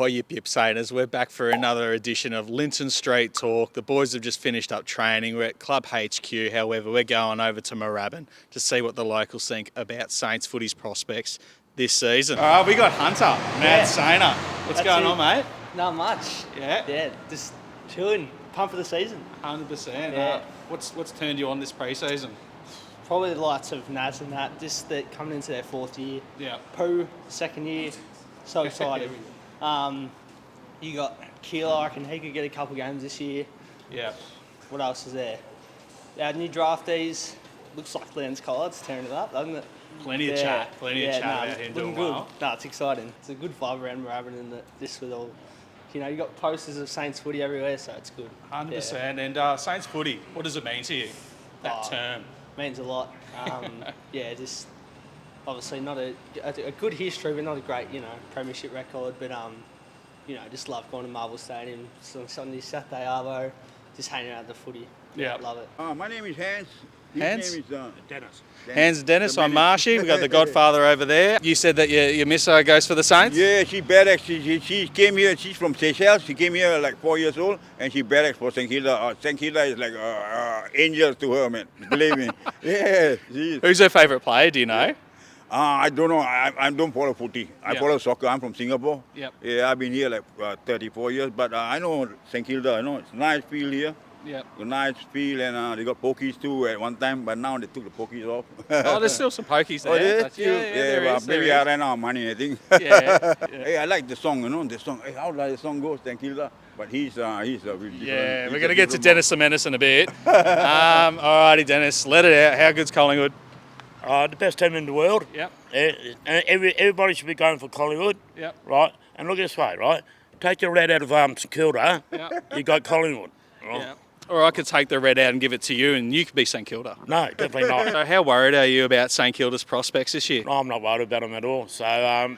Oh, yip yip Sainers, we're back for another edition of Linton Street Talk. The boys have just finished up training. We're at Club HQ, however, we're going over to Moorabbin to see what the locals think about Saints footy's prospects this season. All right, we got Hunter, Mad Sainer. What's going on, mate? Not much. Yeah, Just chilling. Pumped for the season. 100%. Yeah. What's turned you on this pre-season? Probably the likes of Naz and that, just that coming into their fourth year. Yeah. Pooh, second year. So excited. You got Keeler, I reckon he could get a couple games this year. Yeah. What else is there? Our new draftees. Looks like Len's Collard's tearing it up, doesn't it? Plenty of chat about him doing well. No, it's exciting. It's a good vibe around Moorabbin and this with all, you got posters of Saints footy everywhere, so it's good. 100%. And Saints footy, what does it mean to you, that term? Means a lot. Just obviously not a good history, but not a great, premiership record. But just love going to Marvel Stadium on Sunday, Saturday, arvo, just hanging out at the footy. Yeah, love it. My name is Hans. His name is Dennis. Hans and Dennis, I'm Marshy. We've got the Godfather over there. You said that your misso goes for the Saints? Yeah, she barracks. She came here. She's from Seychelles. She came here like 4 years old, and she barracks for St. Kilda. St. Kilda is like angel to her, man. Believe me. Yeah. Who's her favourite player, do you know? I don't know. I don't follow footy. I follow soccer. I'm from Singapore. Yep. Yeah, I've been here like 34 years, but I know St. Kilda. I know it's a nice field here. Yep. A nice field, and they got pokies too at one time, but now they took the pokies off. Oh, there's still some pokies there. Oh, there But there is, maybe I ran out of money, I think. Yeah. Hey, I like the song, the song. Hey, how does the song go, St. Kilda? But he's a really different. Yeah, he's we're a going to get to different Dennis the Menace in a bit. Alrighty, Dennis, let it out. How good's Collingwood? The best team in the world. Yep. Everybody should be going for Collingwood. Yep. Right? And look at this way, right? Take your red out of St Kilda, Yep. you got Collingwood. Right? Yeah. Or I could take the red out and give it to you and you could be St Kilda. No, definitely not. So how worried are you about St Kilda's prospects this year? No, I'm not worried about them at all. So,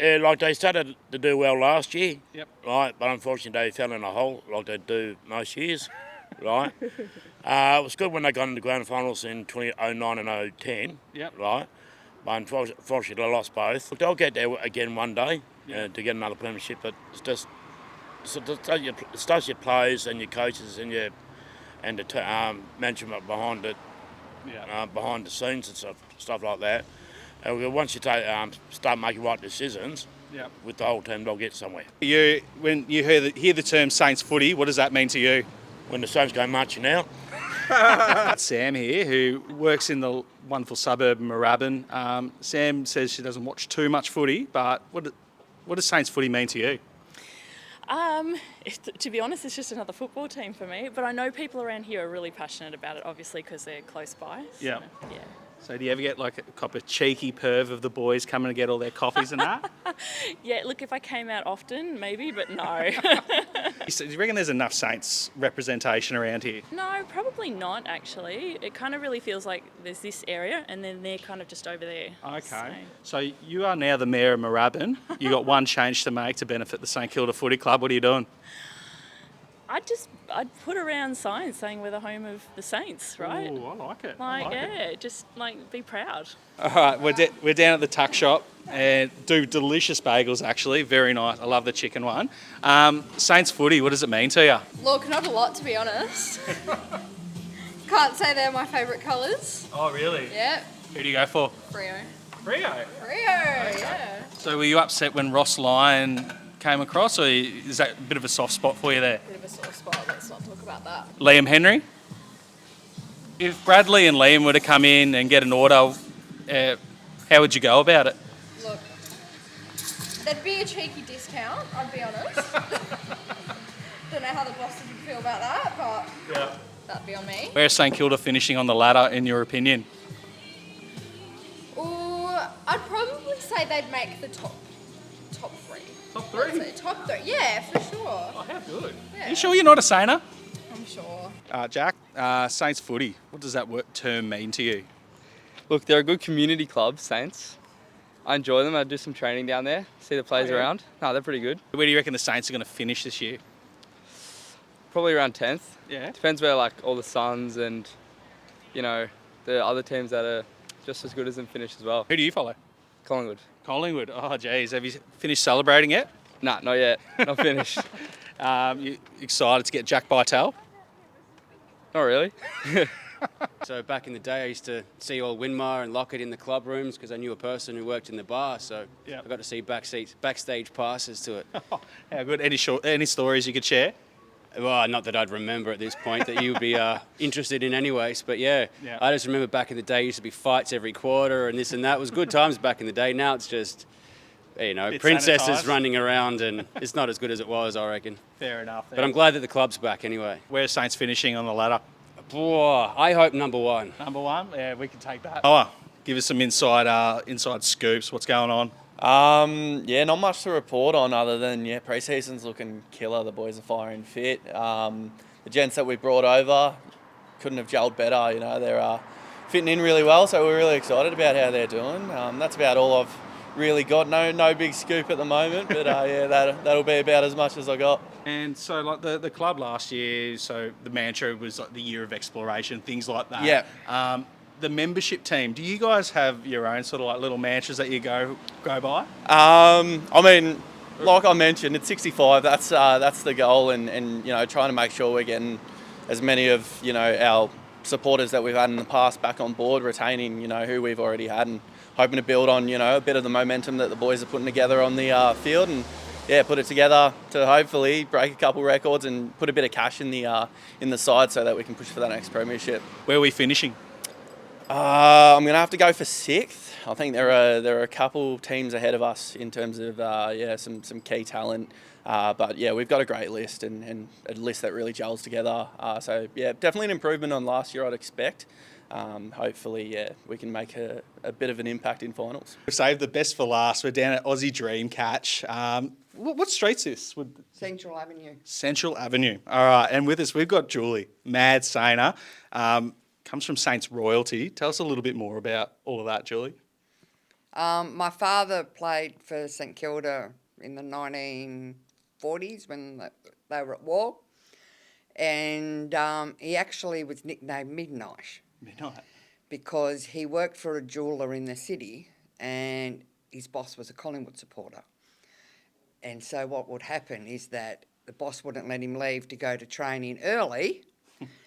like they started to do well last year, Yep. right? But unfortunately they fell in a hole like they do most years, right? It was good when they got into the grand finals in 2009 and 010, Yep. right? But unfortunately they lost both. Look, they'll get there again one day to get another premiership, but it's just... So it starts your players and your coaches and the management behind it, behind the scenes and stuff like that. And once you start making right decisions with the whole team, they'll get somewhere. When you hear the term Saints footy, what does that mean to you? When the Saints go marching out. Sam here, who works in the wonderful suburb of Moorabbin. Sam says she doesn't watch too much footy, but what does Saints footy mean to you? To be honest, it's just another football team for me. But I know people around here are really passionate about it, obviously, because they're close by. So, Yeah. Yeah. So do you ever get like a cop of cheeky perv of the boys coming to get all their coffees and that? Yeah, look, if I came out often, maybe, but no. Do you reckon there's enough Saints representation around here? No, probably not, actually. It kind of really feels like there's this area and then they're kind of just over there. Okay. So you are now the mayor of Moorabbin. You got one change to make to benefit the St Kilda Footy Club. What are you doing? I'd put around signs saying we're the home of the Saints, right? Oh, I like it. Just be proud. All right, we're down at the tuck shop and do delicious bagels, actually. Very nice. I love the chicken one. Saints footy, what does it mean to you? Look, not a lot, to be honest. Can't say they're my favourite colours. Oh, really? Yeah. Who do you go for? Rio. Rio. Yeah. So were you upset when Ross Lyon came across, or is that a bit of a soft spot for you there? Bit of a sore spot, let's not talk about that. Liam Henry? If Bradley and Liam were to come in and get an order, how would you go about it? Look, there'd be a cheeky discount, I'd be honest. Don't know how the bosses would feel about that, but that'd be on me. Where's St Kilda finishing on the ladder, in your opinion? Ooh, I'd probably say they'd make the top three. Top three? Top three, yeah, for sure. Oh, how good. Yeah. You sure you're not a Sainer? I'm sure. Jack, Saints footy, what does that term mean to you? Look, they're a good community club, Saints. I enjoy them. I do some training down there, see the players around. No, they're pretty good. Where do you reckon the Saints are going to finish this year? Probably around 10th. Yeah. Depends where all the Suns and, the other teams that are just as good as them finish as well. Who do you follow? Collingwood. Collingwood. Oh, geez. Have you finished celebrating yet? Nah, not yet. Not finished. You excited to get Jack Bytel? Not really. So back in the day, I used to see all Winmar and Lockett in the club rooms because I knew a person who worked in the bar. So Yep. I got to see backstage passes to it. How good? Any stories you could share? Well, not that I'd remember at this point that you'd be interested in anyways, but yeah, Yeah. I just remember back in the day, used to be fights every quarter and this and that. It was good times back in the day. Now it's just, Bit princesses sanitised. running around and it's not as good as it was, I reckon. Fair enough. But I'm glad that the club's back anyway. Where's Saints finishing on the ladder? Boy, I hope number one. Number one? Yeah, we can take that. Oh, give us some inside scoops. What's going on? Yeah, not much to report on other than, pre-season's looking killer. The boys are firing fit. The gents that we brought over couldn't have gelled better. They're fitting in really well, so we're really excited about how they're doing. That's about all I've really got. No big scoop at the moment, but that'll be about as much as I got. And so, like the club last year, so the mantra was like the year of exploration, things like that. Yeah. The membership team, do you guys have your own sort of like little mantras that you go by? I mean, like I mentioned, at 65, that's the goal, and trying to make sure we're getting as many of our supporters that we've had in the past back on board, retaining who we've already had, and hoping to build on a bit of the momentum that the boys are putting together on the field, and put it together to hopefully break a couple records and put a bit of cash in the side so that we can push for that next premiership. Where are we finishing? I'm going to have to go for 6th. I think there are a couple teams ahead of us in terms of some key talent. But we've got a great list and a list that really gels together. So definitely an improvement on last year, I'd expect. Hopefully, we can make a bit of an impact in finals. We've saved the best for last. We're down at Aussie Dream Catch. What street's this? Central Avenue. Central Avenue. All right, and with us we've got Julie, mad Sainer. Comes from Saints royalty. Tell us a little bit more about all of that, Julie. My father played for St Kilda in the 1940s when they were at war, and he actually was nicknamed Midnight. Midnight. Because he worked for a jeweller in the city and his boss was a Collingwood supporter. And so what would happen is that the boss wouldn't let him leave to go to training early,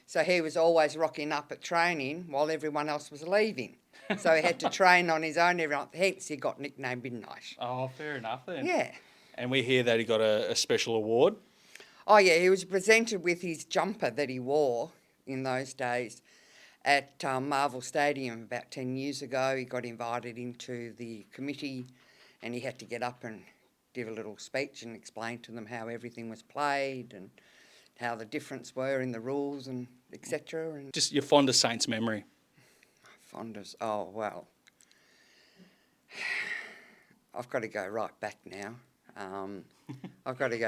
so he was always rocking up at training while everyone else was leaving. So he had to train on his own, hence he got nicknamed Midnight. Oh, fair enough then. Yeah. And we hear that he got a special award. Oh, yeah, he was presented with his jumper that he wore in those days at Marvel Stadium about 10 years ago. He got invited into the committee and he had to get up and give a little speech and explain to them how everything was played and how the difference were in the rules and etc. And Just your fondest Saints memory. fondest, oh, well, I've got to go right back now. I've got to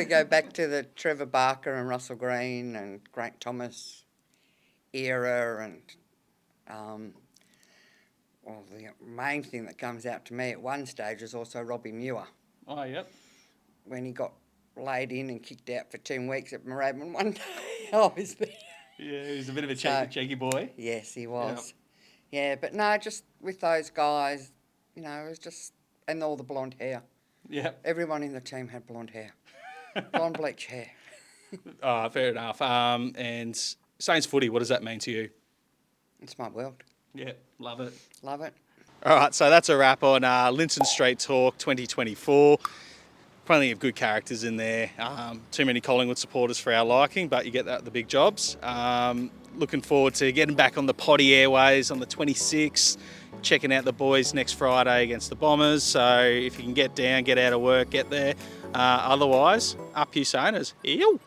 go back to the Trevor Barker and Russell Green and Grant Thomas era, and the main thing that comes out to me at one stage was also Robbie Muir. Oh, yep. When he got laid in and kicked out for 10 weeks at Moorabbin one day, I was there. Yeah, he was a bit of a cheeky boy. Yes, he was. Yeah, but no, just with those guys, it was just, and all the blonde hair. Yeah. Everyone in the team had blonde hair. Blonde bleach hair. Oh, fair enough. And Saints footy, what does that mean to you? It's my world. Yeah, love it. Love it. All right, so that's a wrap on Linton Street Talk 2024. Plenty of good characters in there. Too many Collingwood supporters for our liking, but you get that at the big jobs. Looking forward to getting back on the potty airways on the 26th, checking out the boys next Friday against the Bombers. So if you can get down, get out of work, get there. Otherwise, up you Sainers. Ew.